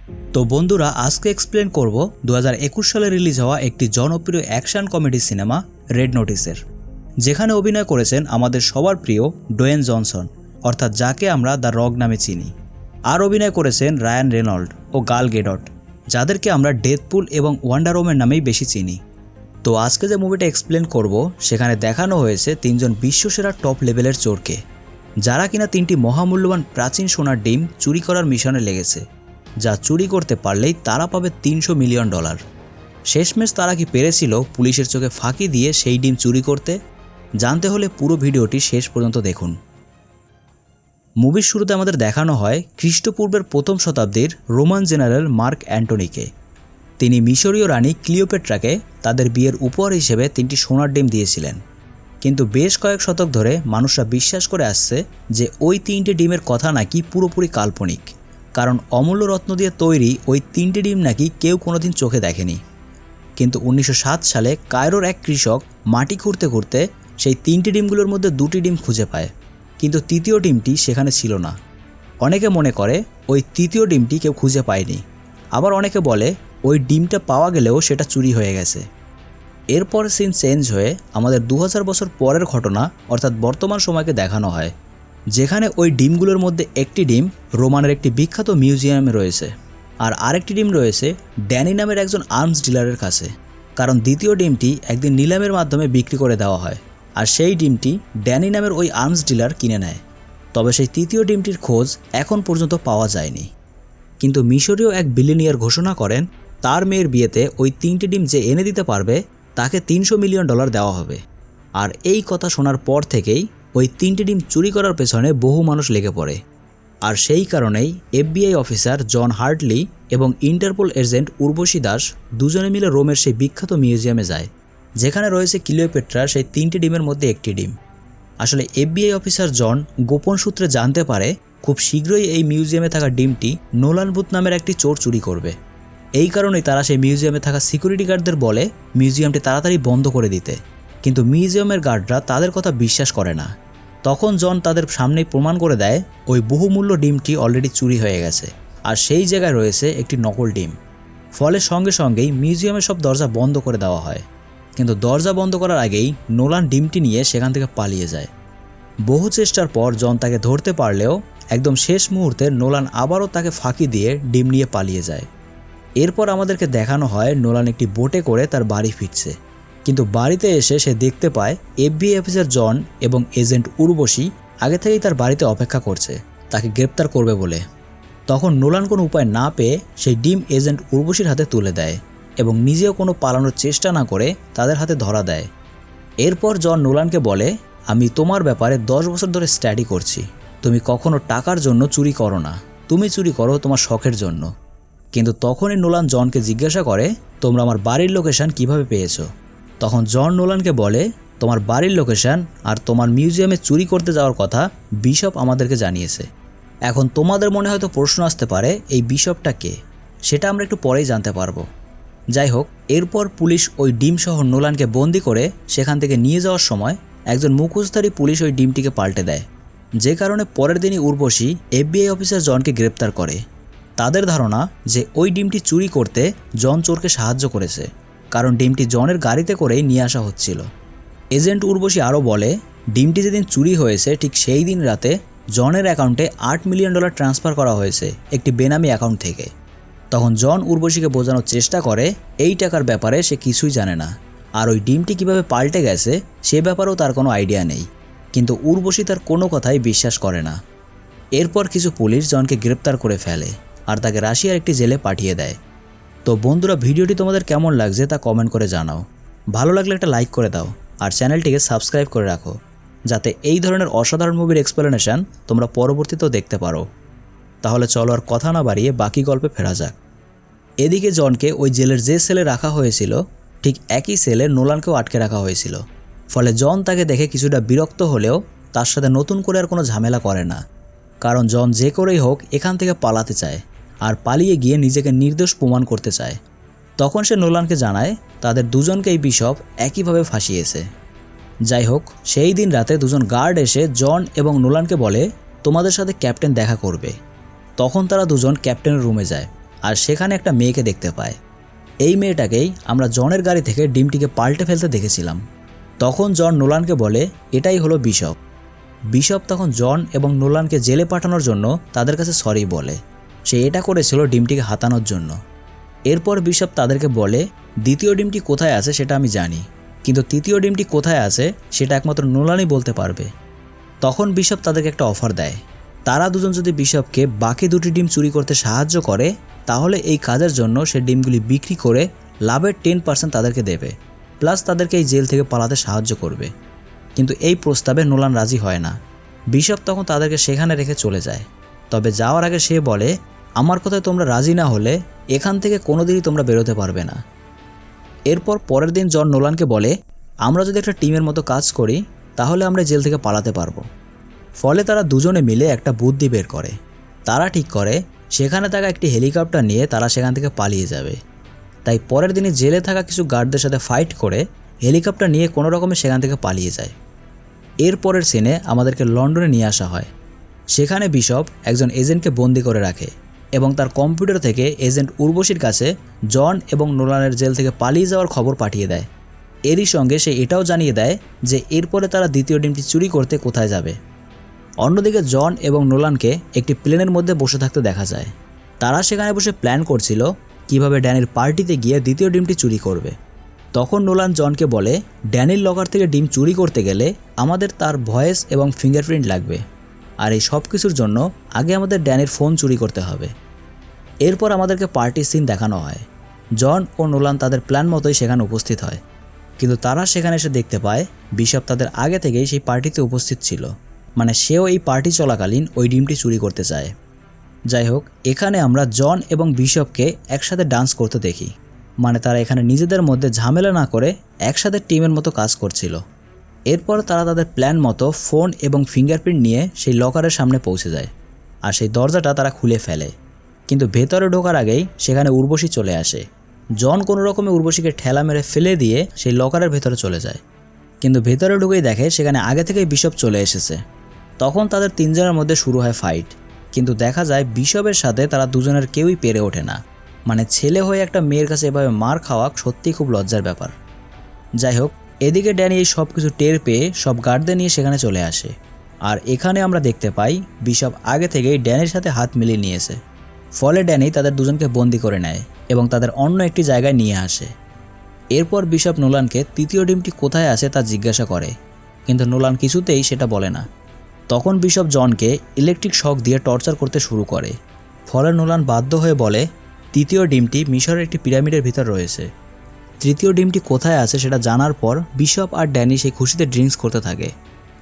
তো বন্ধুরা, আজকে এক্সপ্লেন করব 2021 সালে রিলিজ হওয়া একটি জনপ্রিয় অ্যাকশন কমেডি সিনেমা রেড নোটিসের, যেখানে অভিনয় করেছেন আমাদের সবার প্রিয় ডোয়েন জনসন, অর্থাৎ যাকে আমরা দ্য রক নামে চিনি। আর অভিনয় করেছেন রায়ান রেনল্ড ও গাল গেডট, যাদেরকে আমরা ডেডপুল এবং ওয়ান্ডার ওম্যান নামেই বেশি চিনি। তো আজকে যে মুভিটা এক্সপ্লেন করব, সেখানে দেখানো হয়েছে তিনজন বিশ্বসেরা টপ লেভেলের চোরকে, যারা কিনা তিনটি মহামূল্যবান প্রাচীন সোনার ডিম চুরি করার মিশনে লেগেছে, যা চুরি করতে পারলেই তারা পাবে $300 মিলিয়ন। শেষমেশ তারা কি পেরেছিল পুলিশের চোখে ফাঁকি দিয়ে সেই ডিম চুরি করতে? জানতে হলে পুরো ভিডিওটি শেষ পর্যন্ত দেখুন। মুভির শুরুতে আমাদের দেখানো হয় খ্রিস্টপূর্বের প্রথম শতাব্দীর রোমান জেনারেল মার্ক অ্যান্টনিকে। তিনি মিশরীয় রানী ক্লিওপেট্রাকে তাদের বিয়ের উপহার হিসেবে 3টি সোনার ডিম দিয়েছিলেন। কিন্তু বেশ কয়েক শতক ধরে মানুষরা বিশ্বাস করে আসছে যে ওই 3টে ডিমের কথা নাকি পুরোপুরি কাল্পনিক, কারণ অমূল্য রত্ন দিয়ে তৈরি ওই 3টে ডিম নাকি কেউ কোনোদিন চোখে দেখেনি। কিন্তু 1907 সালে কায়রোর এক কৃষক মাটি খুঁড়তে খুঁড়তে সেই 3টে ডিমগুলোর মধ্যে 2টি ডিম খুঁজে পায়, কিন্তু তৃতীয় ডিমটি সেখানে ছিল না। অনেকে মনে করে ওই তৃতীয় ডিমটি কেউ খুঁজে পায়নি, আবার অনেকে বলে ওই ডিমটা পাওয়া গেলেও সেটা চুরি হয়ে গেছে। এরপর সিন চেঞ্জ হয়ে আমাদের 2000 বছর পরের ঘটনা অর্থাৎ বর্তমান সময়কে দেখানো হয়, যেখানে ওই ডিমগুলোর মধ্যে একটি ডিম রোমানের একটি বিখ্যাত মিউজিয়ামে রয়েছে, আর আরেকটি ডিম রয়েছে ড্যানি নামের একজন আর্মস ডিলারের কাছে, কারণ দ্বিতীয় ডিমটি একদিন নিলামের মাধ্যমে বিক্রি করে দেওয়া হয়, আর সেই ডিমটি ড্যানি নামের ওই আর্মস ডিলার কিনে নেয়। তবে সেই তৃতীয় ডিমটির খোঁজ এখন পর্যন্ত পাওয়া যায়নি। কিন্তু মিশরীয় এক বিলিয়নিয়ার ঘোষণা করেন তার মেয়ের বিয়েতে ওই 3টি ডিম যে এনে দিতে পারবে তাকে $300 মিলিয়ন দেওয়া হবে। আর এই কথা শোনার পর থেকেই ওই 3টি ডিম চুরি করার পেছনে বহু মানুষ লেগে পড়ে। আর সেই কারণেই FBI অফিসার জন হার্টলি এবং ইন্টারপোল এজেন্ট উর্বশী দাস দুজনে মিলে রোমের সেই বিখ্যাত মিউজিয়ামে যায়, যেখানে রয়েছে ক্লিওপেট্রার সেই 3টি ডিমের মধ্যে একটি ডিম। আসলে FBI অফিসার জন গোপন সূত্রে জানতে পারে খুব শীঘ্রই এই মিউজিয়ামে থাকা ডিমটি নোলান বুথ নামের একটি চোর চুরি করবে। এই কারণেই তারা সেই মিউজিয়ামে থাকা সিকিউরিটি গার্ডদের বলে মিউজিয়ামটি তাড়াতাড়ি বন্ধ করে দিতে, কিন্তু মিউজিয়ামের গার্ডরা তাদের কথা বিশ্বাস করে না। তখন জন তাদের সামনেই প্রমাণ করে দেয় ওই বহুমূল্য ডিমটি অলরেডি চুরি হয়ে গেছে, আর সেই জায়গায় রয়েছে একটি নকল ডিম। ফলে সঙ্গে সঙ্গেই মিউজিয়ামের সব দরজা বন্ধ করে দেওয়া হয়। কিন্তু দরজা বন্ধ করার আগেই নোলান ডিমটি নিয়ে সেখান থেকে পালিয়ে যায়। বহু চেষ্টার পর জন তাকে ধরতে পারলেও একদম শেষ মুহূর্তে নোলান আবারও তাকে ফাঁকি দিয়ে ডিম নিয়ে পালিয়ে যায়। এরপর আমাদেরকে দেখানো হয় নোলান একটি বোটে করে তার বাড়ি ফিরছে, কিন্তু বাড়িতে এসে সে দেখতে পায় FBI অফিসার জন এবং এজেন্ট উর্বশী আগে থেকেই তার বাড়িতে অপেক্ষা করছে তাকে গ্রেপ্তার করবে বলে। তখন নোলান কোনো উপায় না পেয়ে সেই ডিম এজেন্ট উর্বশীর হাতে তুলে দেয় এবং নিজেও কোনো পালানোর চেষ্টা না করে তাদের হাতে ধরা দেয়। এরপর জন নোলানকে বলে, আমি তোমার ব্যাপারে 10 বছর ধরে স্টাডি করছি, তুমি কখনো টাকার জন্য চুরি করো না, তুমি চুরি করো তোমার শখের জন্য। কিন্তু তখনই নোলান জনকে জিজ্ঞাসা করে, তোমরা আমার বাড়ির লোকেশন কিভাবে পেয়েছো? তখন জন নোলানকে বলে, তোমার বাড়ির লোকেশন আর তোমার মিউজিয়ামে চুরি করতে যাওয়ার কথা বিশপ আমাদেরকে জানিয়েছে। এখন তোমাদের মনে হয়তো প্রশ্ন আসতে পারে এই বিশপটা কে, সেটা আমরা একটু পরেই জানতে পারবো। যাই হোক, এরপর পুলিশ ওই ডিম সহ নোলানকে বন্দি করে সেখান থেকে নিয়ে যাওয়ার সময় একজন মুখোশধারী পুলিশ ওই ডিমটিকে পাল্টে দেয়, যে কারণে পরের দিনই উর্বশী FBI অফিসার জনকে গ্রেপ্তার করে। তাদের ধারণা যে ওই ডিমটি চুরি করতে জন চোরকে সাহায্য করেছে, কারণ ডিমটি জনের গাড়িতে করেই নিয়ে আসা হচ্ছিল। এজেন্ট উর্বশী আরও বলে, ডিমটি যেদিন চুরি হয়েছে ঠিক সেই দিন রাতে জনের অ্যাকাউন্টে $8 মিলিয়ন ট্রান্সফার করা হয়েছে একটি বেনামি অ্যাকাউন্ট থেকে। তখন জন উর্বশীকে বোঝানোর চেষ্টা করে এই টাকার ব্যাপারে সে কিছুই জানে না, আর ওই ডিমটি কিভাবে পাল্টে গেছে সে ব্যাপারেও তার কোনো আইডিয়া নেই। কিন্তু উর্বশী তার কোনো কথাই বিশ্বাস করে না। এরপর কিছু পুলিশ জনকে গ্রেপ্তার করে ফেলে আর তাকে রাশিয়ার একটি জেলে পাঠিয়ে দেয়। তো বন্ধুরা, ভিডিওটি তোমাদের কেমন লাগছে তা কমেন্ট করে জানাও। ভালো লাগলে একটা লাইক করে দাও আর চ্যানেলটিকে সাবস্ক্রাইব করে রাখো, যাতে এই ধরনের অসাধারণ মুভির এক্সপ্লেনেশন তোমরা পরবর্তীতেও দেখতে পারো। তাহলে চলো আর কথা না বাড়িয়ে বাকি গল্পে ফেরা যাক। এদিকে জনকে ওই জেলের যে সেলে রাখা হয়েছিল ঠিক একই সেলে নোলানকেও আটকে রাখা হয়েছিল। ফলে জন তাকে দেখে কিছুটা বিরক্ত হলেও তার সাথে নতুন করে আর কোনো ঝামেলা করে না, কারণ জন যে করেই হোক এখান থেকে পালাতে চায় আর পালিয়ে গিয়ে নিজেকে নির্দোষ প্রমাণ করতে চায়। তখন সে নোলানকে জানায় তাদের দুজনকেই বিশপ একইভাবে ফাঁসিয়েছে। যাই হোক, সেই দিন রাতে দুজন গার্ড এসে জন এবং নোলানকে বলে তোমাদের সাথে ক্যাপ্টেন দেখা করবে। তখন তারা দুজন ক্যাপ্টেনের রুমে যায় আর সেখানে একটা মেয়েকে দেখতে পায়। এই মেয়েটাকেই আমরা জনের গাড়ি থেকে ডিমটিকে পাল্টে ফেলতে দেখেছিলাম। তখন জন নোলানকে বলে এটাই হলো বিশপ। বিশপ তখন জন এবং নোলানকে জেলে পাঠানোর জন্য তাদের কাছে সরি বলে। সে এটা করেছিল ডিমটিকে হাতানোর জন্য। এরপর বিশপ তাদেরকে বলে দ্বিতীয় ডিমটি কোথায় আছে সেটা আমি জানি, কিন্তু তৃতীয় ডিমটি কোথায় আছে সেটা একমাত্র নোলানই বলতে পারবে। তখন বিশপ তাদেরকে একটা অফার দেয়, তারা দুজন যদি বিশপকে বাকি দুটি ডিম চুরি করতে সাহায্য করে তাহলে এই কাজের জন্য সে ডিমগুলি বিক্রি করে লাভের 10% তাদেরকে দেবে, প্লাস তাদেরকে এই জেল থেকে পালাতে সাহায্য করবে। কিন্তু এই প্রস্তাবে নোলান রাজি হয় না। বিশপ তখন তাদেরকে সেখানে রেখে চলে যায়। তবে যাওয়ার আগে সে বলে আমার কথায় তোমরা রাজি না হলে এখান থেকে কোনোদিনই তোমরা বেরোতে পারবে না। এরপর পরের দিন জন নোলানকে বলে আমরা যদি একটা টিমের মতো কাজ করি তাহলে আমরা জেল থেকে পালাতে পারবো। ফলে তারা দুজনে মিলে একটা বুদ্ধি বের করে। তারা ঠিক করে সেখানে থাকা একটি হেলিকপ্টার নিয়ে তারা সেখান থেকে পালিয়ে যাবে। তাই পরের দিনে জেলে থাকা কিছু গার্ডদের সাথে ফাইট করে হেলিকপ্টার নিয়ে কোনো রকমে সেখান থেকে পালিয়ে যায়। এরপরের সিনে আমাদেরকে লন্ডনে নিয়ে আসা হয়। সেখানে বিশপ একজন এজেন্টকে বন্দি করে রাখে এবং তার কম্পিউটার থেকে এজেন্ট উর্বশীর কাছে জন এবং নোলানের জেল থেকে পালিয়ে যাওয়ার খবর পাঠিয়ে দেয়। এরই সঙ্গে সে এটাও জানিয়ে দেয় যে এরপরে তারা দ্বিতীয় ডিমটি চুরি করতে কোথায় যাবে। অন্যদিকে জন এবং নোলানকে একটি প্লেনের মধ্যে বসে থাকতে দেখা যায়। তারা সেখানে বসে প্ল্যান করছিল কিভাবে ড্যানির পার্টিতে গিয়ে দ্বিতীয় ডিমটি চুরি করবে। তখন নোলান জনকে বলে ড্যানির লকার থেকে ডিম চুরি করতে গেলে আমাদের তার ভয়েস এবং ফিঙ্গারপ্রিন্ট লাগবে, আর এই সব কিছুর জন্য আগে আমাদের ড্যানির ফোন চুরি করতে হবে। এরপর আমাদেরকে পার্টির সিন দেখানো হয়। জন ও নোলান তাদের প্ল্যান মতোই সেখানে উপস্থিত হয়, কিন্তু তারা সেখানে এসে দেখতে পায় বিশপ তাদের আগে থেকেই সেই পার্টিতে উপস্থিত ছিল, মানে সেও এই পার্টি চলাকালীন ওই ডিমটি চুরি করতে চায়। যাই হোক, এখানে আমরা জন এবং বিশপকে একসাথে ডান্স করতে দেখি, মানে তারা এখানে নিজেদের মধ্যে ঝামেলা না করে একসাথে টিমের মতো কাজ করছিল। এরপর তারা তাদের প্ল্যান মতো ফোন এবং ফিঙ্গারপ্রিন্ট নিয়ে সেই লকারের সামনে পৌঁছে যায়, আর সেই দরজাটা তারা খুলে ফেলে। কিন্তু ভেতরে ঢোকার আগেই সেখানে উর্বশী চলে আসে। জন কোনো রকমে উর্বশীকে ঠেলা মেরে ফেলে দিয়ে সেই লকারের ভেতরে চলে যায়, কিন্তু ভেতরে ঢুকেই দেখে সেখানে আগে থেকেই বিশপ চলে এসেছে। তখন তাদের তিনজনের মধ্যে শুরু হয় ফাইট, কিন্তু দেখা যায় বিশপের সাথে তারা দুজনের কেউই পেরে ওঠে না। মানে ছেলে হয়ে একটা মেয়ের কাছে এভাবে মার খাওয়া সত্যিই খুব লজ্জার ব্যাপার। যাই হোক, এদিকে ড্যানি এই সব কিছু টের পেয়ে সব গার্ডদের নিয়ে সেখানে চলে আসে, আর এখানে আমরা দেখতে পাই বিশপ আগে থেকেই ড্যানির সাথে হাত মিলিয়ে নিয়েছে। ফলে ড্যানি তাদের দুজনকে বন্দি করে নেয় এবং তাদের অন্য একটি জায়গায় নিয়ে আসে। এরপর বিশপ নোলানকে তৃতীয় ডিমটি কোথায় আছে তা জিজ্ঞাসা করে, কিন্তু নোলান কিছুতেই সেটা বলে না। তখন বিশপ জনকে ইলেকট্রিক শক দিয়ে টর্চার করতে শুরু করে। ফলে নোলান বাধ্য হয়ে বলে তৃতীয় ডিমটি মিশরের একটি পিরামিডের ভিতর রয়েছে। তৃতীয় ডিমটি কোথায় আছে সেটা জানার পর বিশপ আর ড্যানি সেই খুশিতে ড্রিঙ্কস করতে থাকে,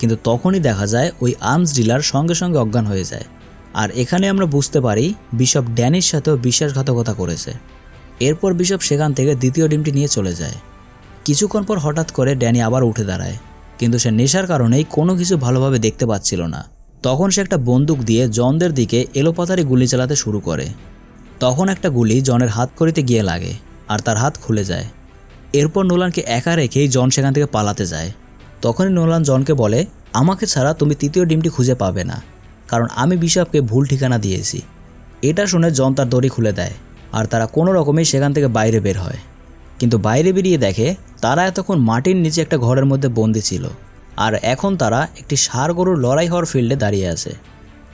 কিন্তু তখনই দেখা যায় ওই আর্মস ডিলার সঙ্গে সঙ্গে অজ্ঞান হয়ে যায়। আর এখানে আমরা বুঝতে পারি বিশপ ড্যানির সাথেও বিশ্বাসঘাতকতা করেছে। এরপর বিশপ সেখান থেকে দ্বিতীয় ডিমটি নিয়ে চলে যায়। কিছুক্ষণ পর হঠাৎ করে ড্যানি আবার উঠে দাঁড়ায়, কিন্তু সে নেশার কারণেই কোনো কিছু ভালোভাবে দেখতে পাচ্ছিল না। তখন সে একটা বন্দুক দিয়ে জনদের দিকে এলোপাতাড়ি গুলি চালাতে শুরু করে। তখন একটা গুলি জনের হাত করিতে গিয়ে লাগে আর তার হাত খুলে যায়। এরপর নোলানকে একা রেখেই জন সেখান থেকে পালাতে যায়। তখনই নোলান জনকে বলে আমাকে ছাড়া তুমি তৃতীয় ডিমটি খুঁজে পাবে না, কারণ আমি বিশপকে ভুল ঠিকানা দিয়েছি। এটা শুনে জন তার দড়ি খুলে দেয় আর তারা কোনো রকমেই সেখান থেকে বাইরে বের হয়। কিন্তু বাইরে বেরিয়ে দেখে তারা এতক্ষণ মাটির নিচে একটা ঘরের মধ্যে বন্দি ছিল, আর এখন তারা একটি ষাঁড় গরুর লড়াই হওয়ার ফিল্ডে দাঁড়িয়ে আছে।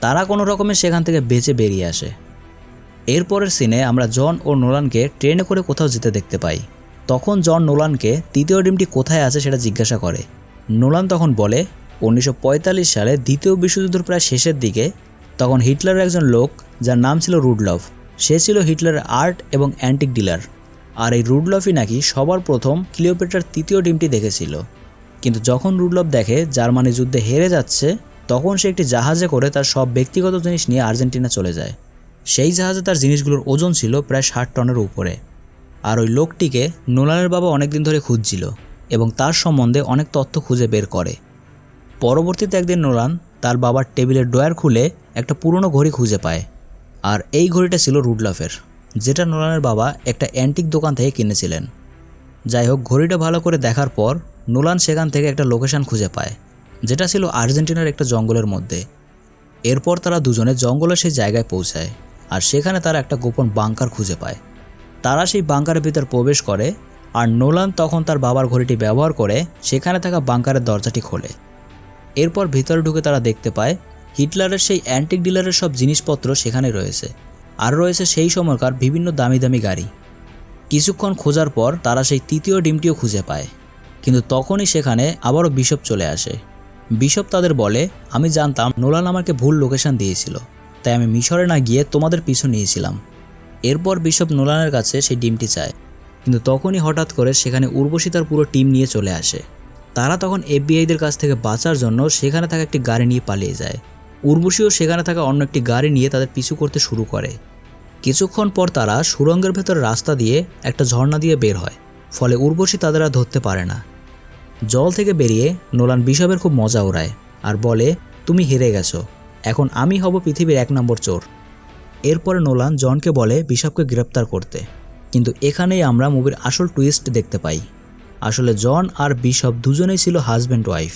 তারা কোনো রকমে সেখান থেকে বেঁচে বেরিয়ে আসে। এরপরের সিনে আমরা জন ও নোলানকে ট্রেনে করে কোথাও যেতে দেখতে পাই। তখন জন নোলানকে তৃতীয় ডিমটি কোথায় আছে সেটা জিজ্ঞাসা করে। নোলান তখন বলে 1945 সালে দ্বিতীয় বিশ্বযুদ্ধের প্রায় শেষের দিকে তখন হিটলারের একজন লোক যার নাম ছিল রুডলফ, সে ছিল হিটলারের আর্ট এবং অ্যান্টিক ডিলার। আর এই রুডলফই নাকি সবার প্রথম ক্লিওপেট্রার তৃতীয় ডিমটি দেখেছিল। কিন্তু যখন রুডলফ দেখে জার্মানি যুদ্ধে হেরে যাচ্ছে, তখন সে একটি জাহাজে করে তার সব ব্যক্তিগত জিনিস নিয়ে আর্জেন্টিনা চলে যায়। সেই জাহাজে তার জিনিসগুলোর ওজন ছিল প্রায় 60 টনের উপরে। আর ওই লোকটিকে নোলানের বাবা অনেকদিন ধরে খুঁজছিল এবং তার সম্বন্ধে অনেক তথ্য খুঁজে বের করে। পরবর্তীতে একদিন নোলান তার বাবার টেবিলের ড্রয়ার খুলে একটা পুরনো ঘড়ি খুঁজে পায়, আর এই ঘড়িটা ছিল রুডলফের, যেটা নোলানের বাবা একটা অ্যান্টিক দোকান থেকে কিনেছিলেন। যাই হোক, ঘড়িটা ভালো করে দেখার পর নোলান সেখান থেকে একটা লোকেশন খুঁজে পায়, যেটা ছিল আর্জেন্টিনার একটা জঙ্গলের মধ্যে। এরপর তারা দুজনে জঙ্গলের সেই জায়গায় পৌঁছায়, আর সেখানে তারা একটা গোপন বাংকার খুঁজে পায়। তারা সেই বাংকারের ভিতর প্রবেশ করে আর নোলান তখন তার বাবার ঘড়িটি ব্যবহার করে সেখানে থাকা বাংকারের দরজাটি খোলে। এরপর ভিতরে ঢুকে তারা দেখতে পায় হিটলারের সেই অ্যান্টিক ডিলারের সব জিনিসপত্র সেখানে রয়েছে, আর রয়েছে সেই সময়কার বিভিন্ন দামি দামি গাড়ি। কিছুক্ষণ খোঁজার পর তারা সেই তৃতীয় ডিমটিও খুঁজে পায়, কিন্তু তখনই সেখানে আবারও বিশপ চলে আসে। বিশপ তাদের বলে, আমি জানতাম নোলান আমাকে ভুল লোকেশন দিয়েছিল, তাই আমি মিশরে না গিয়ে তোমাদের পিছু নিয়েছিলাম। এরপর বিশপ নোলানের কাছে সেই ডিমটি চায়, কিন্তু তখনই হঠাৎ করে সেখানে উর্বশী তার পুরো টিম নিয়ে চলে আসে। তারা তখন এফবিআইদের কাছ থেকে বাঁচার জন্য সেখানে থাকা একটি গাড়ি নিয়ে পালিয়ে যায়। উর্বশীও সেখানে থাকা অন্য একটি গাড়ি নিয়ে তাদের পিছু করতে শুরু করে। কিছুক্ষণ পর তারা সুড়ঙ্গের ভেতর রাস্তা দিয়ে একটা ঝর্ণা দিয়ে বের হয়, ফলে উর্বশী তাদের আর ধরতে পারে না। জল থেকে বেরিয়ে নোলান বিশপের খুব মজা ওড়ায় আর বলে, তুমি হেরে গেছো, এখন আমি হব পৃথিবীর 1 নম্বর চোর। এরপরে নোলান জনকে বলে বিশপকে গ্রেপ্তার করতে, কিন্তু এখানেই আমরা মুভির আসল টুইস্ট দেখতে পাই। আসলে জন আর বিশপ দুজনেই ছিল হাজব্যান্ড ওয়াইফ,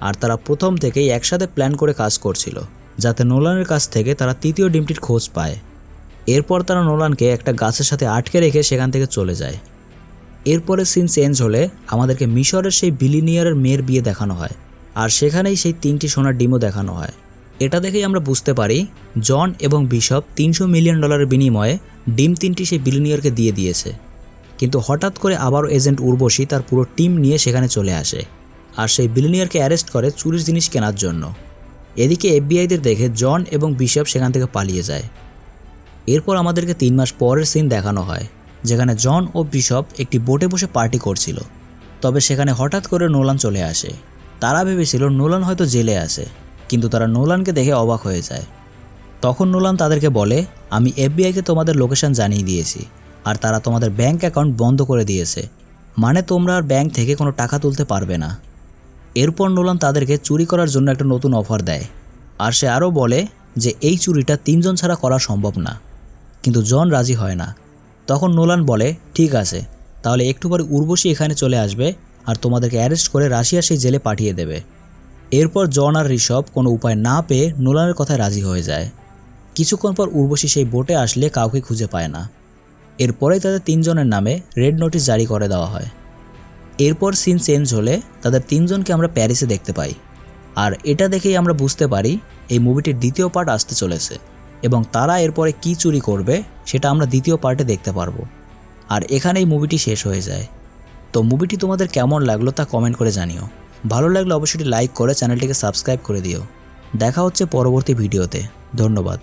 আর তারা প্রথম থেকেই একসাথে প্ল্যান করে কাজ করছিল যাতে নোলানের কাছ থেকে তারা তৃতীয় ডিমটির খোঁজ পায়। এরপর তারা নোলানকে একটা গাছের সাথে আটকে রেখে সেখান থেকে চলে যায়। এরপরে সিন চেঞ্জ হলে আমাদেরকে মিশরের সেই বিলিনিয়ারের মেয়ের বিয়ে দেখানো হয়, আর সেখানেই সেই 3টি সোনার ডিমও দেখানো হয়। এটা দেখেই আমরা বুঝতে পারি জন এবং বিশপ $300 মিলিয়ন বিনিময়ে ডিম 3টি সেই বিলিনিয়ারকে দিয়ে দিয়েছে। কিন্তু হঠাৎ করে আবারও এজেন্ট উর্বশী তার পুরো টিম নিয়ে সেখানে চলে আসে, আর সেই বিলিনিয়ারকে অ্যারেস্ট করে চুরির জিনিস কেনার জন্য। এদিকে এফবিআইদের দেখে জন এবং বিশপ সেখান থেকে পালিয়ে যায়। এরপর আমাদেরকে 3 মাস পরের সিন দেখানো হয়, যেখানে জন ও বিশপ একটি বোটে বসে পার্টি করছিল। তবে সেখানে হঠাৎ করে নোলান চলে আসে। তারা ভেবেছিল নোলান হয়তো জেলে আছে, কিন্তু তারা নোলানকে দেখে অবাক হয়ে যায়। তখন নোলান তাদেরকে বলে, আমি এফবিআইকে তোমাদের লোকেশন জানিয়ে দিয়েছি, আর তারা তোমাদের ব্যাংক অ্যাকাউন্ট বন্ধ করে দিয়েছে, মানে তোমরা আর ব্যাংক থেকে কোনো টাকা তুলতে পারবে না। এরপর নোলান তাদেরকে চুরি করার জন্য একটা নতুন অফার দেয়, আর সে আরও বলে যে এই চুরিটা 3 জন ছাড়া করা সম্ভব না। কিন্তু জন রাজি হয় না। তখন নোলান বলে, ঠিক আছে, তাহলে একটু পরে উর্বশী এখানে চলে আসবে আর তোমাদেরকে অ্যারেস্ট করে রাশিয়ার সেই জেলে পাঠিয়ে দেবে। এরপর জন আর ঋষভ কোনো উপায় না পেয়ে নোলানের কথায় রাজি হয়ে যায়। কিছুক্ষণ পর উর্বশী সেই বোটে আসলে কাউকে খুঁজে পায় না। এরপরেই তাদের 3 জনের নামে রেড নোটিশ জারি করে দেওয়া হয়। এরপর সিন চেঞ্জ হলে তাদের 3 জনকে আমরা প্যারিসে দেখতে পাই, আর এটা দেখেই আমরা বুঝতে পারি এই মুভিটির দ্বিতীয় পার্ট আসতে চলেছে, এবং তারা এরপরে কি চুরি করবে সেটা আমরা দ্বিতীয় পার্টে দেখতে পারবো। আর এখানেই মুভিটি শেষ হয়ে যায়। তো মুভিটি তোমাদের কেমন লাগলো তা কমেন্ট করে জানিও। ভালো লাগলে অবশ্যই লাইক করে চ্যানেলটিকে সাবস্ক্রাইব করে দিও। দেখা হচ্ছে পরবর্তী ভিডিওতে। ধন্যবাদ।